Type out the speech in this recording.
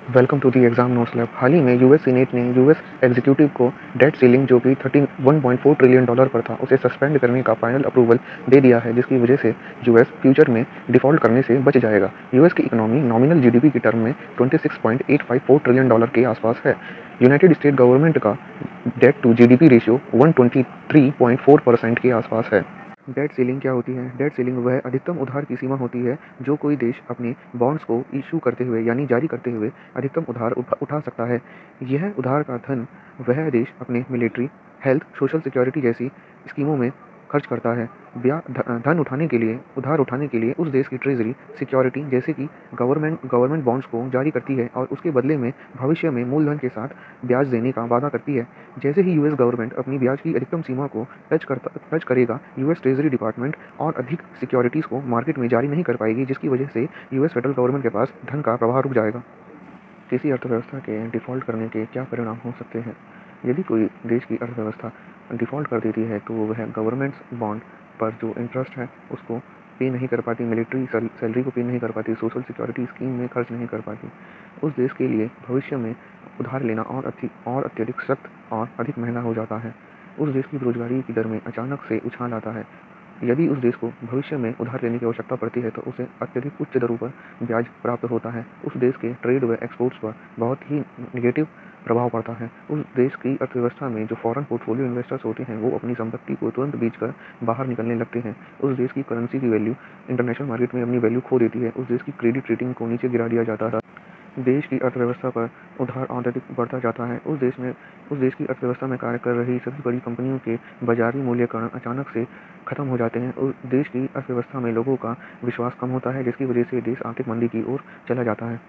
Welcome to the exam notes lab. हाल ही में यूएस सीनेट ने यूएस एग्जीक्यूटिव को डेट सीलिंग जो कि $31.4 ट्रिलियन पर था उसे सस्पेंड करने का फाइनल अप्रूवल दे दिया है, जिसकी वजह से यूएस फ्यूचर में डिफॉल्ट करने से बच जाएगा। यूएस की इकोनॉमी नॉमिनल जीडीपी की टर्म में $26.854 ट्रिलियन के आसपास है। यूनाइटेड स्टेट गवर्नमेंट का डेट टू जीडीपी रेशियो 123.4% के आसपास है। डेट सीलिंग क्या होती है? डेट सीलिंग वह अधिकतम उधार की सीमा होती है जो कोई देश अपने बॉन्ड्स को इशू करते हुए यानी जारी करते हुए अधिकतम उधार उठा सकता है। यह उधार का धन वह देश अपने मिलिट्री, हेल्थ, सोशल सिक्योरिटी जैसी स्कीमों में खर्च करता है। धन उधार उठाने के लिए उस देश की ट्रेजरी सिक्योरिटी जैसे कि गवर्नमेंट बॉन्ड्स को जारी करती है और उसके बदले में भविष्य में मूलधन के साथ ब्याज देने का वादा करती है। जैसे ही यूएस गवर्नमेंट अपनी ब्याज की अधिकतम सीमा को टच करेगा, यूएस ट्रेजरी डिपार्टमेंट और अधिक सिक्योरिटीज़ को मार्केट में जारी नहीं कर पाएगी, जिसकी वजह से यूएस फेडरल गवर्नमेंट के पास धन का प्रवाह रुक जाएगा। किसी अर्थव्यवस्था के डिफ़ॉल्ट करने के क्या परिणाम हो सकते हैं? यदि कोई देश की अर्थव्यवस्था डिफ़ॉल्ट कर देती है तो वह गवर्नमेंट्स बॉन्ड पर जो इंटरेस्ट है उसको पे नहीं कर पाती, मिलिट्री सैलरी को पे नहीं कर पाती, सोशल सिक्योरिटी स्कीम में खर्च नहीं कर पाती। उस देश के लिए भविष्य में उधार लेना और अत्यधिक सख्त और अधिक महंगा हो जाता है। उस देश की बेरोजगारी की दर में अचानक से उछाल आता है। यदि उस देश को भविष्य में उधार लेने की आवश्यकता पड़ती है तो उसे अत्यधिक उच्च दरों पर ब्याज प्राप्त होता है। उस देश के ट्रेड व एक्सपोर्ट्स पर बहुत ही निगेटिव प्रभाव पड़ता है। उस देश की अर्थव्यवस्था में जो फॉरेन पोर्टफोलियो इन्वेस्टर्स होते हैं वो अपनी संपत्ति को तुरंत बेचकर बाहर निकलने लगते हैं। उस देश की करेंसी की वैल्यू इंटरनेशनल मार्केट में अपनी वैल्यू खो देती है। उस देश की क्रेडिट रेटिंग को नीचे गिरा दिया जाता है। देश की अर्थव्यवस्था पर उधार अत्यधिक बढ़ता जाता है। उस देश की अर्थव्यवस्था में कार्य कर रही सभी बड़ी कंपनियों के बाजारी मूल्यकरण अचानक से खत्म हो जाते हैं। उस देश की अर्थव्यवस्था में लोगों का विश्वास कम होता है, जिसकी वजह से देश आर्थिक मंदी की ओर चला जाता है।